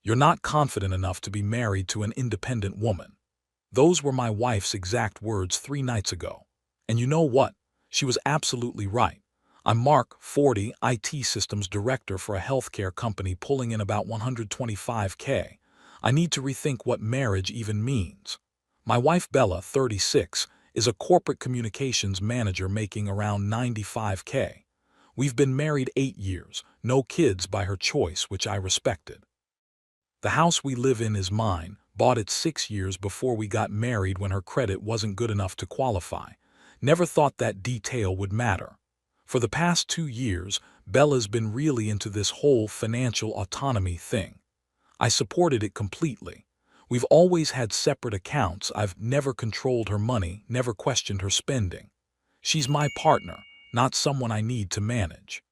"You're not confident enough to be married to an independent woman." Those were my wife's exact words 3 nights ago. And you know what? She was absolutely right. I'm Mark, 40, IT systems director for a healthcare company pulling in about 125K. I need to rethink what marriage even means. My wife Bella, 36, is a corporate communications manager making around 95K. We've been married 8 years, no kids by her choice, which I respected. The house we live in is mine, bought it 6 years before we got married when her credit wasn't good enough to qualify. Never thought that detail would matter. For the past 2 years, Bella's been really into this whole financial autonomy thing. I supported it completely. We've always had separate accounts. I've never controlled her money, never questioned her spending. She's my partner, not someone I need to manage.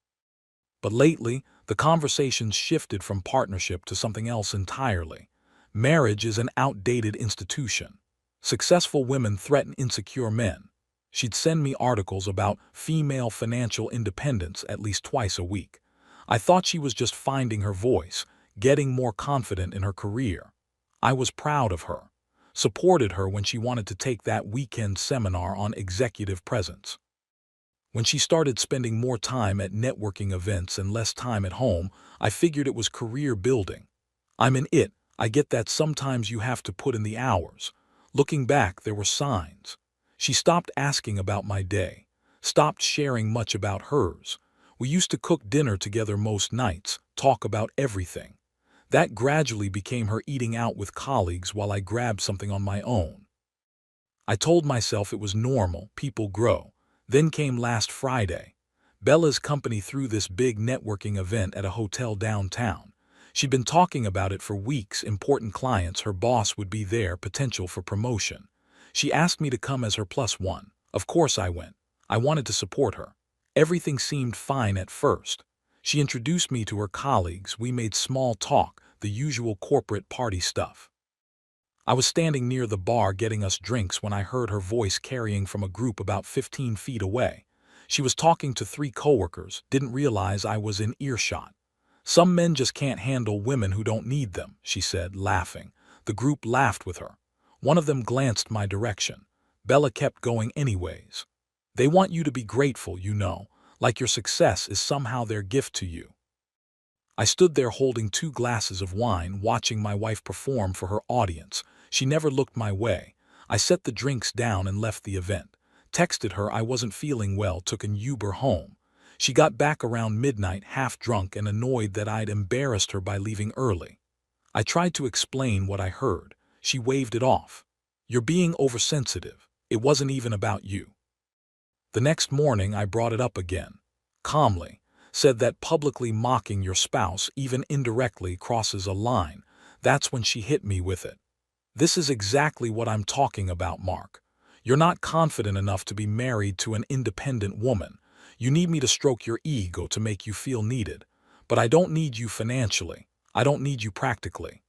But lately, the conversation's shifted from partnership to something else entirely. Marriage is an outdated institution. Successful women threaten insecure men. She'd send me articles about female financial independence at least twice a week. I thought she was just finding her voice, getting more confident in her career. I was proud of her, supported her when she wanted to take that weekend seminar on executive presence. When she started spending more time at networking events and less time at home, I figured it was career building. I'm in it. I get that sometimes you have to put in the hours. Looking back, there were signs. She stopped asking about my day, stopped sharing much about hers. We used to cook dinner together most nights, talk about everything. That gradually became her eating out with colleagues while I grabbed something on my own. I told myself it was normal, people grow. Then came last Friday. Bella's company threw this big networking event at a hotel downtown. She'd been talking about it for weeks, important clients, her boss would be there, potential for promotion. She asked me to come as her plus one. Of course I went. I wanted to support her. Everything seemed fine at first. She introduced me to her colleagues, we made small talk, the usual corporate party stuff. I was standing near the bar getting us drinks when I heard her voice carrying from a group about 15 feet away. She was talking to 3 coworkers, didn't realize I was in earshot. "Some men just can't handle women who don't need them," she said, laughing. The group laughed with her. One of them glanced my direction. Bella kept going anyways. "They want you to be grateful, you know, like your success is somehow their gift to you." I stood there holding 2 glasses of wine, watching my wife perform for her audience. She never looked my way. I set the drinks down and left the event. Texted her I wasn't feeling well, took an Uber home. She got back around midnight, half drunk and annoyed that I'd embarrassed her by leaving early. I tried to explain what I heard. She waved it off. "You're being oversensitive. It wasn't even about you." The next morning I brought it up again. Calmly. Said that publicly mocking your spouse, even indirectly, crosses a line. That's when she hit me with it. "This is exactly what I'm talking about, Mark. You're not confident enough to be married to an independent woman. You need me to stroke your ego to make you feel needed. But I don't need you financially. I don't need you practically.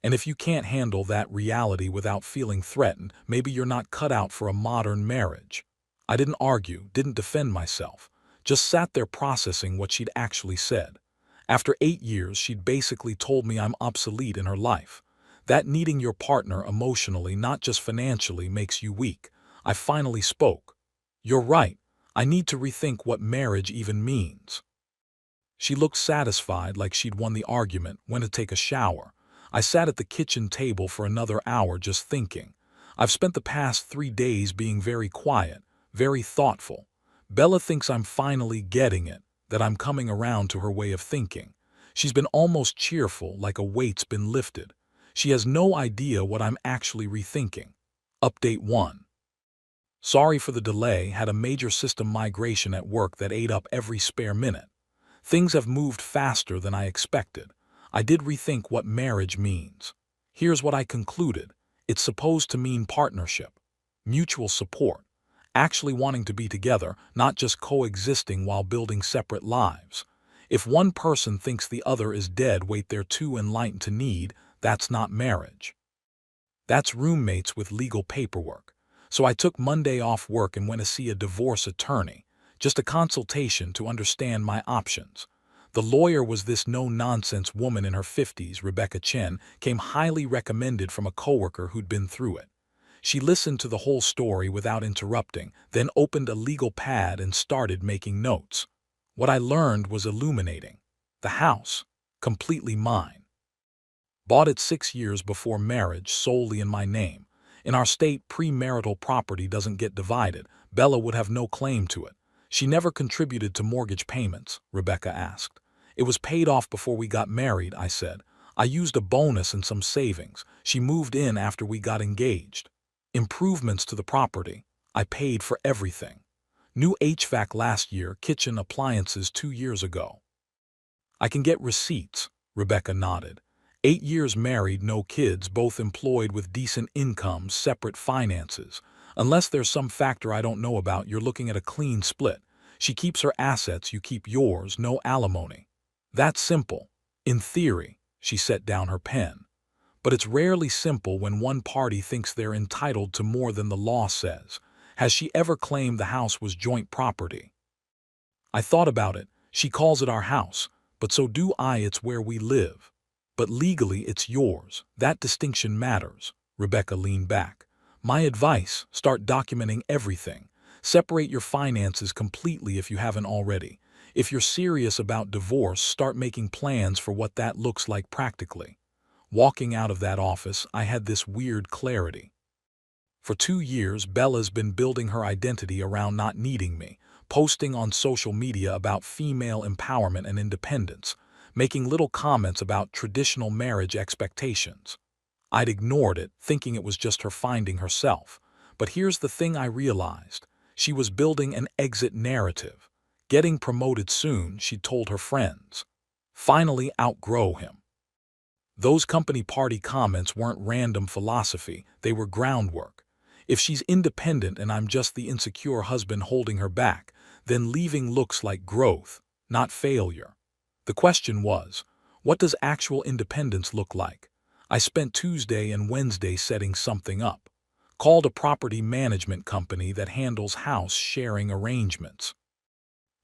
And if you can't handle that reality without feeling threatened, maybe you're not cut out for a modern marriage." I didn't argue, didn't defend myself. Just sat there processing what she'd actually said. After 8 years, she'd basically told me I'm obsolete in her life. That needing your partner emotionally, not just financially, makes you weak. I finally spoke. "You're right. I need to rethink what marriage even means." She looked satisfied, like she'd won the argument, went to take a shower. I sat at the kitchen table for another hour just thinking. I've spent the past 3 days being very quiet, very thoughtful. Bella thinks I'm finally getting it, that I'm coming around to her way of thinking. She's been almost cheerful, like a weight's been lifted. She has no idea what I'm actually rethinking. Update 1. Sorry for the delay, had a major system migration at work that ate up every spare minute. Things have moved faster than I expected. I did rethink what marriage means. Here's what I concluded. It's supposed to mean partnership, mutual support, actually wanting to be together, not just coexisting while building separate lives. If one person thinks the other is dead weight they're too enlightened to need, that's not marriage. That's roommates with legal paperwork. So I took Monday off work and went to see a divorce attorney, just a consultation to understand my options. The lawyer was this no-nonsense woman in her 50s, Rebecca Chen, came highly recommended from a coworker who'd been through it. She listened to the whole story without interrupting, then opened a legal pad and started making notes. What I learned was illuminating. The house, completely mine. Bought it 6 years before marriage, solely in my name. In our state, premarital property doesn't get divided. Bella would have no claim to it. She never contributed to mortgage payments, Rebecca asked. It was paid off before we got married, I said. I used a bonus and some savings. She moved in after we got engaged. Improvements to the property. I paid for everything. New HVAC last year, kitchen appliances 2 years ago. I can get receipts, Rebecca nodded. 8 years married, no kids, both employed with decent incomes, separate finances. Unless there's some factor I don't know about, you're looking at a clean split. She keeps her assets, you keep yours, no alimony. That's simple. In theory, she set down her pen. But it's rarely simple when one party thinks they're entitled to more than the law says. Has she ever claimed the house was joint property? I thought about it. She calls it our house, but so do I. It's where we live. But legally, it's yours. That distinction matters. Rebecca leaned back. My advice, start documenting everything. Separate your finances completely if you haven't already. If you're serious about divorce, start making plans for what that looks like practically. Walking out of that office, I had this weird clarity. For 2 years, Bella's been building her identity around not needing me, posting on social media about female empowerment and independence, making little comments about traditional marriage expectations. I'd ignored it, thinking it was just her finding herself. But here's the thing I realized. She was building an exit narrative. Getting promoted soon, she'd told her friends. Finally outgrow him. Those company party comments weren't random philosophy, they were groundwork. If she's independent and I'm just the insecure husband holding her back, then leaving looks like growth, not failure. The question was, what does actual independence look like? I spent Tuesday and Wednesday setting something up. Called a property management company that handles house sharing arrangements.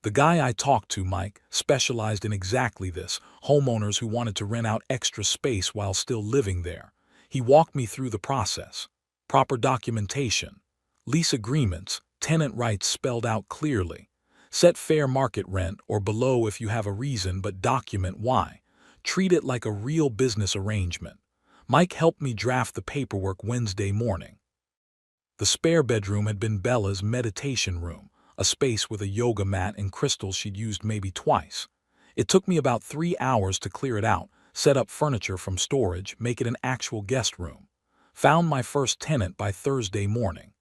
The guy I talked to, Mike, specialized in exactly this, homeowners who wanted to rent out extra space while still living there. He walked me through the process. Proper documentation, lease agreements, tenant rights spelled out clearly. Set fair market rent or below if you have a reason, but document why. Treat it like a real business arrangement. Mike helped me draft the paperwork Wednesday morning. The spare bedroom had been Bella's meditation room, a space with a yoga mat and crystals she'd used maybe twice. It took me about 3 hours to clear it out, set up furniture from storage, make it an actual guest room. Found my first tenant by Thursday morning.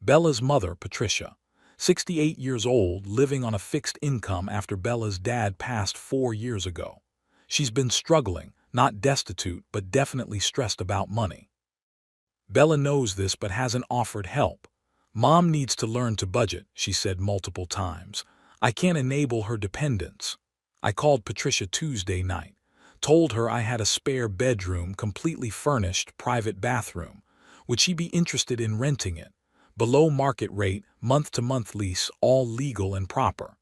Bella's mother, Patricia, 68 years old, living on a fixed income after Bella's dad passed 4 years ago. She's been struggling, not destitute, but definitely stressed about money. Bella knows this but hasn't offered help. Mom needs to learn to budget, she said multiple times. I can't enable her dependence. I called Patricia Tuesday night. Told her I had a spare bedroom, completely furnished, private bathroom. Would she be interested in renting it? Below market rate, month-to-month lease, all legal and proper.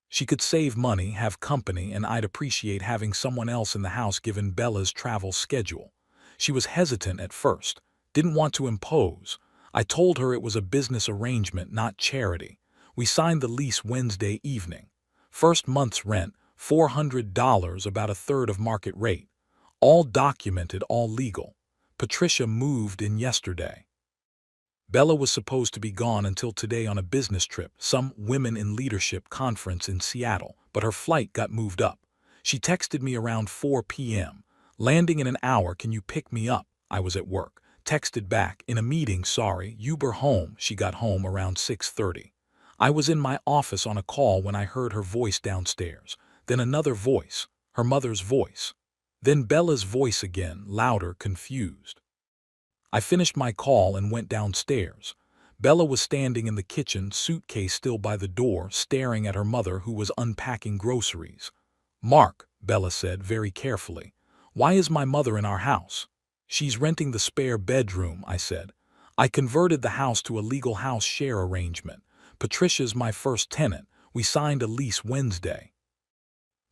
She could save money, have company, and I'd appreciate having someone else in the house given Bella's travel schedule. She was hesitant at first, didn't want to impose. I told her it was a business arrangement, not charity. We signed the lease Wednesday evening. First month's rent, $400, about a third of market rate. All documented, all legal. Patricia moved in yesterday. Bella was supposed to be gone until today on a business trip, some Women in Leadership conference in Seattle, but her flight got moved up. She texted me around 4 p.m. Landing in an hour, can you pick me up? I was at work. Texted back, in a meeting, sorry, Uber home. She got home around 6:30. I was in my office on a call when I heard her voice downstairs. Then another voice, her mother's voice. Then Bella's voice again, louder, confused. I finished my call and went downstairs. Bella was standing in the kitchen, suitcase still by the door, staring at her mother who was unpacking groceries. Mark, Bella said very carefully, why is my mother in our house? She's renting the spare bedroom, I said. I converted the house to a legal house share arrangement. Patricia's my first tenant. We signed a lease Wednesday.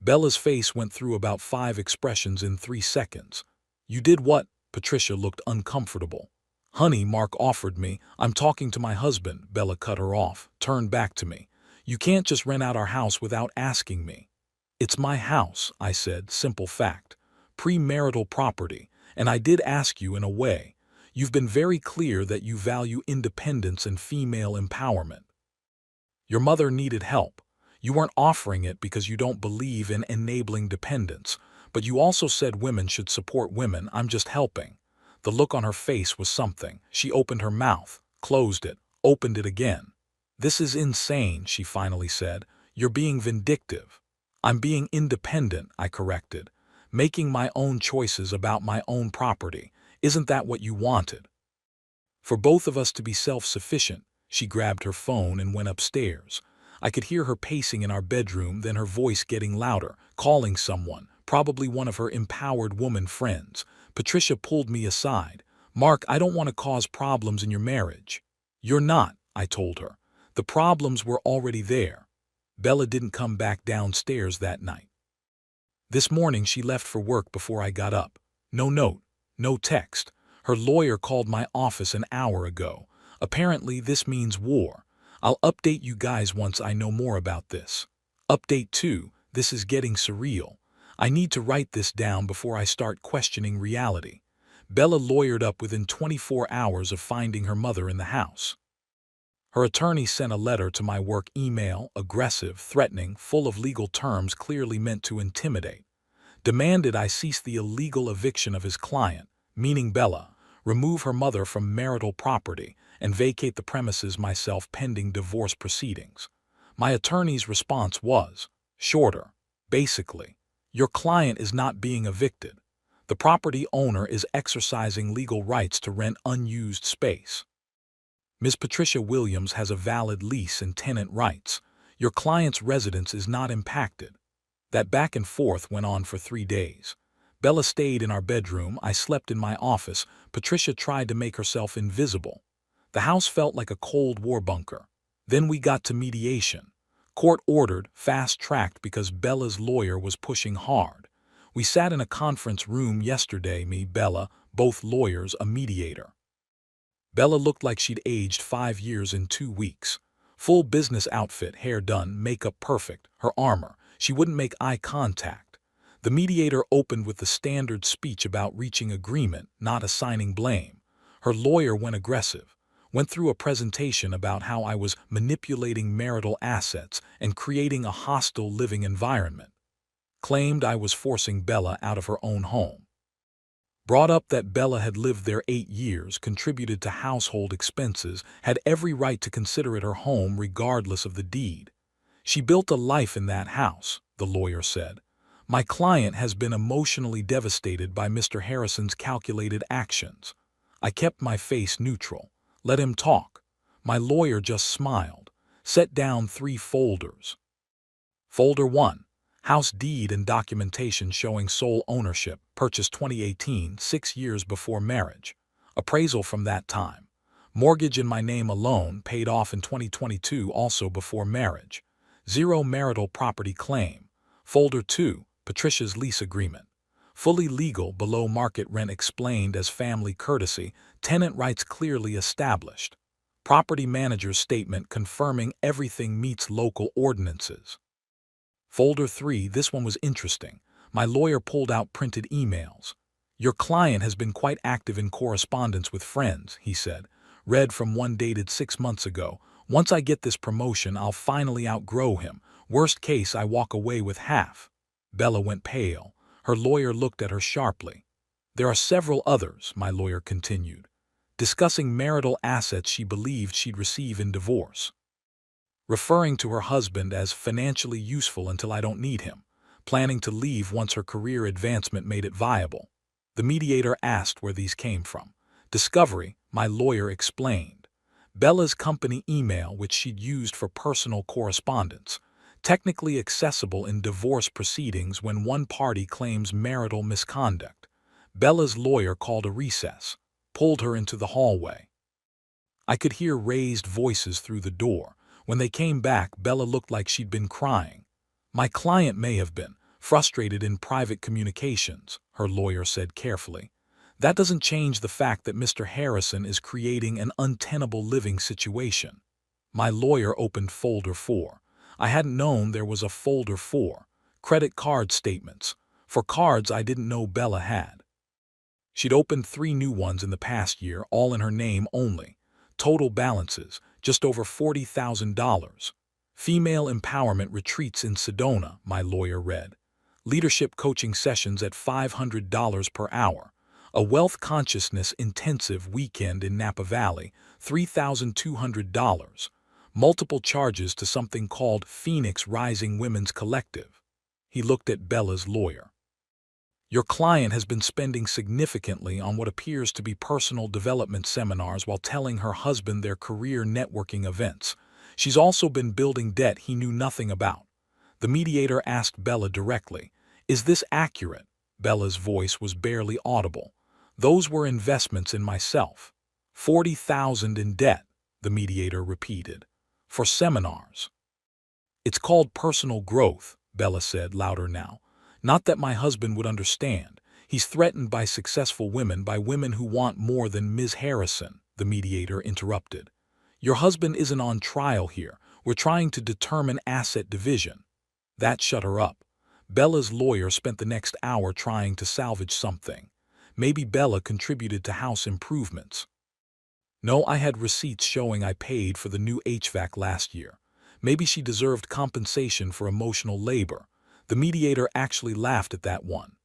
Bella's face went through about 5 expressions in 3 seconds. You did what? Patricia looked uncomfortable. Honey, Mark offered me. I'm talking to my husband. Bella cut her off, turned back to me. You can't just rent out our house without asking me. It's my house, I said, simple fact. Premarital property, and I did ask you in a way. You've been very clear that you value independence and female empowerment. Your mother needed help. You weren't offering it because you don't believe in enabling dependence, but you also said women should support women. I'm just helping. The look on her face was something. She opened her mouth, closed it, opened it again. This is insane, she finally said. You're being vindictive. I'm being independent, I corrected. Making my own choices about my own property. Isn't that what you wanted? For both of us to be self-sufficient, she grabbed her phone and went upstairs. I could hear her pacing in our bedroom, then her voice getting louder, calling someone, probably one of her empowered woman friends. Patricia pulled me aside. Mark, I don't want to cause problems in your marriage. You're not, I told her. The problems were already there. Bella didn't come back downstairs that night. This morning she left for work before I got up. No note, no text. Her lawyer called my office an hour ago. Apparently this means war. I'll update you guys once I know more about this. Update 2, this is getting surreal. I need to write this down before I start questioning reality. Bella lawyered up within 24 hours of finding her mother in the house. Her attorney sent a letter to my work email, aggressive, threatening, full of legal terms clearly meant to intimidate. Demanded I cease the illegal eviction of his client, meaning Bella, remove her mother from marital property, and vacate the premises myself pending divorce proceedings. My attorney's response was shorter. Basically, your client is not being evicted. The property owner is exercising legal rights to rent unused space. Ms. Patricia Williams has a valid lease and tenant rights. Your client's residence is not impacted. That back and forth went on for 3 days. Bella stayed in our bedroom, I slept in my office. Patricia tried to make herself invisible. The house felt like a Cold War bunker. Then we got to mediation. Court-ordered, fast-tracked because Bella's lawyer was pushing hard. We sat in a conference room yesterday, me, Bella, both lawyers, a mediator. Bella looked like she'd aged 5 years in 2 weeks. Full business outfit, hair done, makeup perfect, her armor. She wouldn't make eye contact. The mediator opened with the standard speech about reaching agreement, not assigning blame. Her lawyer went aggressive. Went through a presentation about how I was manipulating marital assets and creating a hostile living environment. Claimed I was forcing Bella out of her own home. Brought up that Bella had lived there 8 years, contributed to household expenses, had every right to consider it her home regardless of the deed. She built a life in that house, the lawyer said. My client has been emotionally devastated by Mr. Harrison's calculated actions. I kept my face neutral. Let him talk. My lawyer just smiled. Set down 3 folders. Folder 1. House deed and documentation showing sole ownership, purchased 2018, 6 years before marriage. Appraisal from that time. Mortgage in my name alone, paid off in 2022, also before marriage. 0 marital property claim. Folder 2. Patricia's lease agreement. Fully legal, below market rent explained as family courtesy, tenant rights clearly established. Property manager's statement confirming everything meets local ordinances. Folder 3, this one was interesting. My lawyer pulled out printed emails. Your client has been quite active in correspondence with friends, he said. Read from one dated 6 months ago. Once I get this promotion, I'll finally outgrow him. Worst case, I walk away with half. Bella went pale. Her lawyer looked at her sharply. There are several others, my lawyer continued, discussing marital assets she believed she'd receive in divorce. Referring to her husband as financially useful until I don't need him, planning to leave once her career advancement made it viable. The mediator asked where these came from. Discovery, my lawyer explained. Bella's company email, which she'd used for personal correspondence, technically accessible in divorce proceedings when one party claims marital misconduct. Bella's lawyer called a recess, pulled her into the hallway. I could hear raised voices through the door. When they came back, Bella looked like she'd been crying. My client may have been, frustrated in private communications, her lawyer said carefully. That doesn't change the fact that Mr. Harrison is creating an untenable living situation. My lawyer opened folder 4. I hadn't known there was a folder 4. Credit card statements. For cards I didn't know Bella had. She'd opened 3 new ones in the past year, all in her name only. Total balances, just over $40,000. Female empowerment retreats in Sedona, my lawyer read. Leadership coaching sessions at $500 per hour. A wealth consciousness intensive weekend in Napa Valley, $3,200. Multiple charges to something called Phoenix Rising Women's Collective. He looked at Bella's lawyer. Your client has been spending significantly on what appears to be personal development seminars while telling her husband their career networking events. She's also been building debt he knew nothing about. The mediator asked Bella directly, "Is this accurate?" Bella's voice was barely audible. "Those were investments in myself." $40,000 in debt, the mediator repeated. For seminars. "It's called personal growth," Bella said, louder now. "Not that my husband would understand. He's threatened by successful women, by women who want more than Ms. Harrison," the mediator interrupted. "Your husband isn't on trial here. We're trying to determine asset division." That shut her up. Bella's lawyer spent the next hour trying to salvage something. Maybe Bella contributed to house improvements. "No, I had receipts showing I paid for the new HVAC last year. Maybe she deserved compensation for emotional labor." The mediator actually laughed at that one.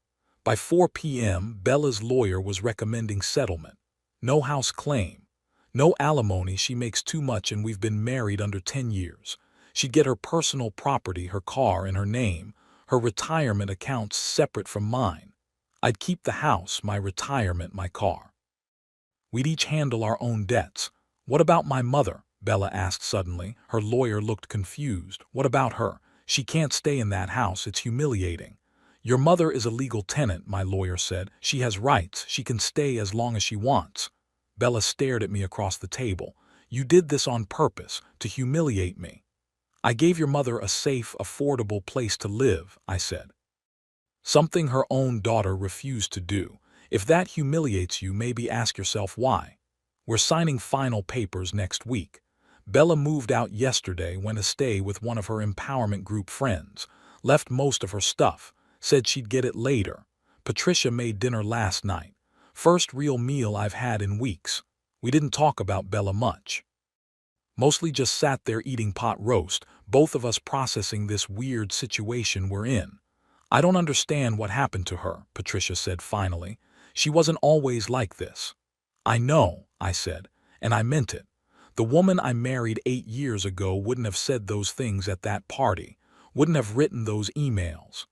By 4 p.m., Bella's lawyer was recommending settlement. No house claim. No alimony, she makes too much and we've been married under 10 years. She'd get her personal property, her car in her name, her retirement accounts separate from mine. I'd keep the house, my retirement, my car. We'd each handle our own debts. "What about my mother?" Bella asked suddenly. Her lawyer looked confused. "What about her? She can't stay in that house. It's humiliating." "Your mother is a legal tenant," my lawyer said. "She has rights. She can stay as long as she wants." Bella stared at me across the table. "You did this on purpose, to humiliate me." "I gave your mother a safe, affordable place to live," I said. "Something her own daughter refused to do. If that humiliates you, maybe ask yourself why." "We're signing final papers next week." Bella moved out yesterday, went to stay with one of her empowerment group friends, left most of her stuff, said she'd get it later. Patricia made dinner last night. First real meal I've had in weeks. We didn't talk about Bella much. Mostly just sat there eating pot roast, both of us processing this weird situation we're in. "I don't understand what happened to her," Patricia said finally. "She wasn't always like this." "I know," I said, and I meant it. The woman I married 8 years ago wouldn't have said those things at that party, wouldn't have written those emails.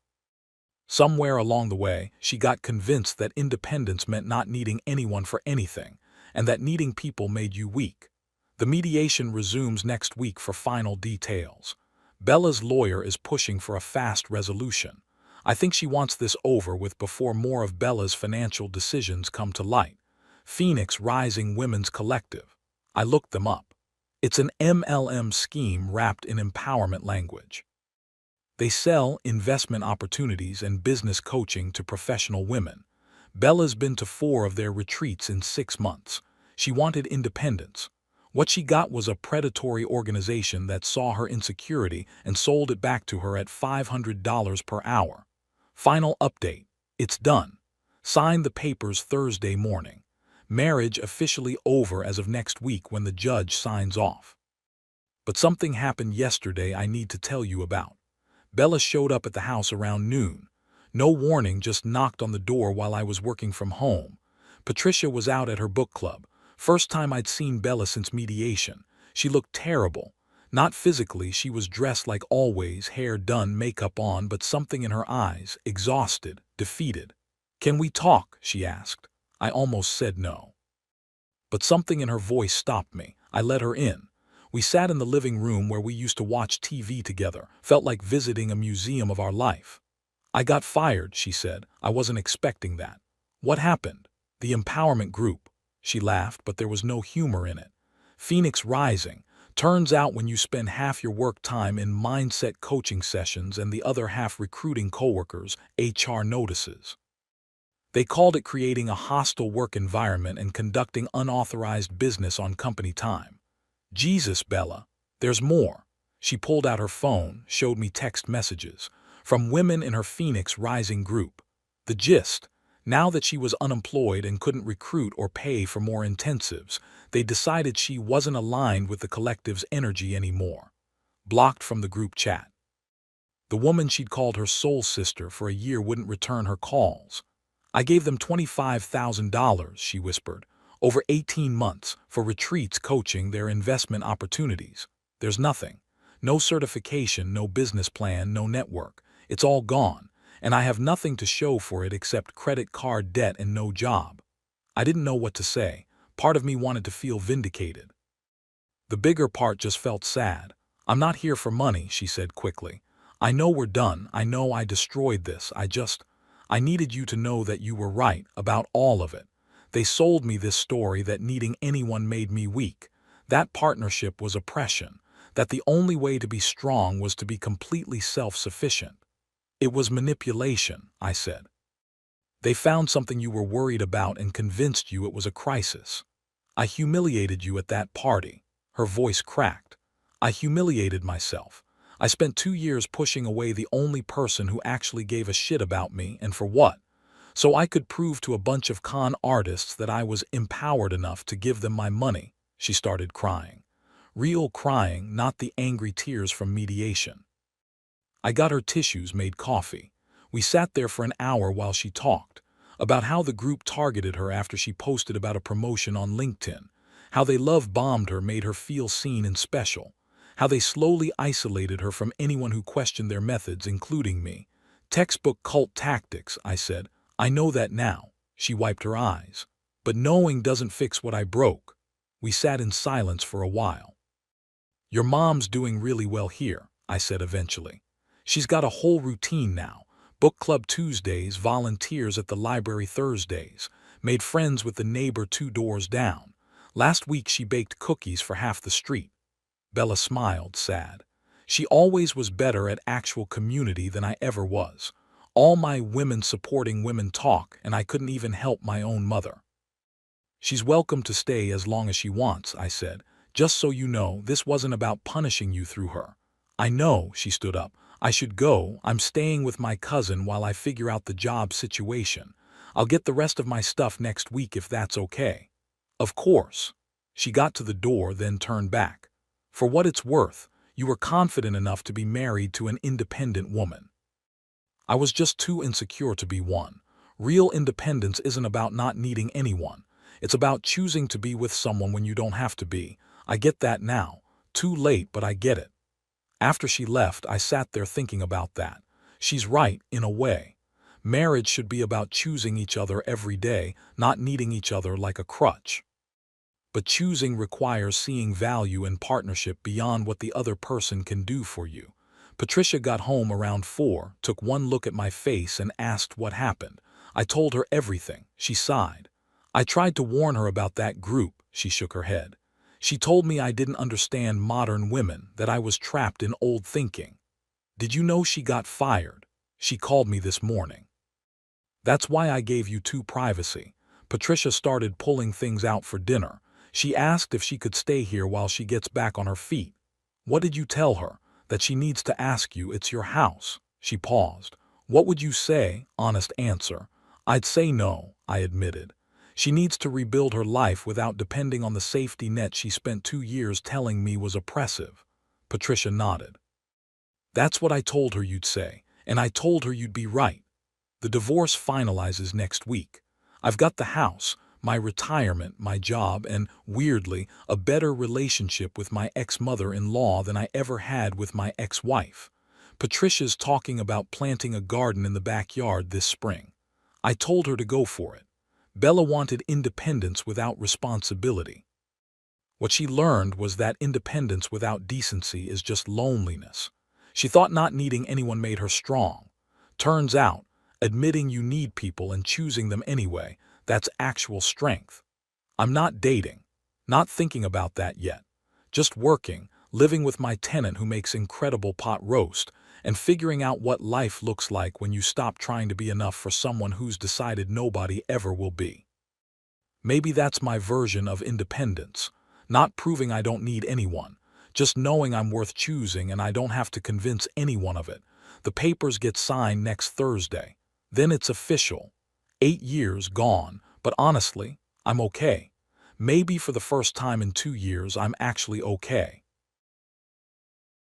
Somewhere along the way, she got convinced that independence meant not needing anyone for anything, and that needing people made you weak. The mediation resumes next week for final details. Bella's lawyer is pushing for a fast resolution. I think she wants this over with before more of Bella's financial decisions come to light. Phoenix Rising Women's Collective. I looked them up. It's an MLM scheme wrapped in empowerment language. They sell investment opportunities and business coaching to professional women. Bella's been to 4 of their retreats in 6 months. She wanted independence. What she got was a predatory organization that saw her insecurity and sold it back to her at $500 per hour. Final update. It's done. Signed the papers Thursday morning. Marriage officially over as of next week when the judge signs off. But something happened yesterday I need to tell you about. Bella showed up at the house around noon. No warning, just knocked on the door while I was working from home. Patricia was out at her book club. First time I'd seen Bella since mediation. She looked terrible. Not physically, she was dressed like always, hair done, makeup on, but something in her eyes, exhausted, defeated. "Can we talk?" she asked. I almost said no. But something in her voice stopped me. I let her in. We sat in the living room where we used to watch TV together, felt like visiting a museum of our life. "I got fired," she said. "I wasn't expecting that." "What happened?" "The empowerment group." She laughed, but there was no humor in it. "Phoenix Rising. Turns out when you spend half your work time in mindset coaching sessions and the other half recruiting coworkers, HR notices. They called it creating a hostile work environment and conducting unauthorized business on company time. Jesus, Bella, there's more. She pulled out her phone, showed me text messages from women in her Phoenix Rising group. The gist: now that she was unemployed and couldn't recruit or pay for more intensives, they decided she wasn't aligned with the collective's energy anymore. Blocked from the group chat. The woman she'd called her soul sister for a year wouldn't return her calls. I gave them $25,000, she whispered, over 18 months for retreats coaching their investment opportunities. There's nothing. No certification, no business plan, no network. It's all gone, and I have nothing to show for it except credit card debt and no job. I didn't know what to say. Part of me wanted to feel vindicated. The bigger part just felt sad. I'm not here for money, she said quickly. I know we're done. I know I destroyed this. I needed you to know that you were right about all of it. They sold me this story that needing anyone made me weak. That partnership was oppression. That the only way to be strong was to be completely self-sufficient. It was manipulation, I said. They found something you were worried about and convinced you it was a crisis. I humiliated you at that party. Her voice cracked. I humiliated myself. I spent 2 years pushing away the only person who actually gave a shit about me, and for what? So I could prove to a bunch of con artists that I was empowered enough to give them my money. She started crying. Real crying, not the angry tears from mediation. I got her tissues, made coffee. We sat there for an hour while she talked about how the group targeted her after she posted about a promotion on LinkedIn, how they love-bombed her, made her feel seen and special, how they slowly isolated her from anyone who questioned their methods, including me. Textbook cult tactics, I said. I know that now. She wiped her eyes. But knowing doesn't fix what I broke. We sat in silence for a while. Your mom's doing really well here, I said eventually. She's got a whole routine now. Book club Tuesdays, volunteers at the library Thursdays, made friends with the neighbor 2 doors down. Last week she baked cookies for half the street. Bella smiled, sad. She always was better at actual community than I ever was. All my women supporting women talk, and I couldn't even help my own mother. She's welcome to stay as long as she wants, I said. Just so you know, this wasn't about punishing you through her. I know, she stood up. I should go. I'm staying with my cousin while I figure out the job situation. I'll get the rest of my stuff next week if that's okay. Of course. She got to the door, then turned back. For what it's worth, you were confident enough to be married to an independent woman. I was just too insecure to be one. Real independence isn't about not needing anyone. It's about choosing to be with someone when you don't have to be. I get that now. Too late, but I get it. After she left, I sat there thinking about that. She's right, in a way. Marriage should be about choosing each other every day, not needing each other like a crutch. But choosing requires seeing value in partnership beyond what the other person can do for you. Patricia got home around 4, took one look at my face and asked what happened. I told her everything. She sighed. I tried to warn her about that group. She shook her head. She told me I didn't understand modern women, that I was trapped in old thinking. Did you know she got fired? She called me this morning. That's why I gave you 2 privacy. Patricia started pulling things out for dinner. She asked if she could stay here while she gets back on her feet. What did you tell her? That she needs to ask you, it's your house. She paused. What would you say? Honest answer. I'd say no, I admitted. She needs to rebuild her life without depending on the safety net she spent 2 years telling me was oppressive. Patricia nodded. That's what I told her you'd say, and I told her you'd be right. The divorce finalizes next week. I've got the house, my retirement, my job, and, weirdly, a better relationship with my ex-mother-in-law than I ever had with my ex-wife. Patricia's talking about planting a garden in the backyard this spring. I told her to go for it. Bella wanted independence without responsibility. What she learned was that independence without decency is just loneliness. She thought not needing anyone made her strong. Turns out, admitting you need people and choosing them anyway, that's actual strength. I'm not dating. Not thinking about that yet. Just working, living with my tenant who makes incredible pot roast, and figuring out what life looks like when you stop trying to be enough for someone who's decided nobody ever will be. Maybe that's my version of independence, not proving I don't need anyone, just knowing I'm worth choosing and I don't have to convince anyone of it. The papers get signed next Thursday. Then it's official. 8 years gone, but honestly, I'm okay. Maybe for the first time in 2 years, I'm actually okay.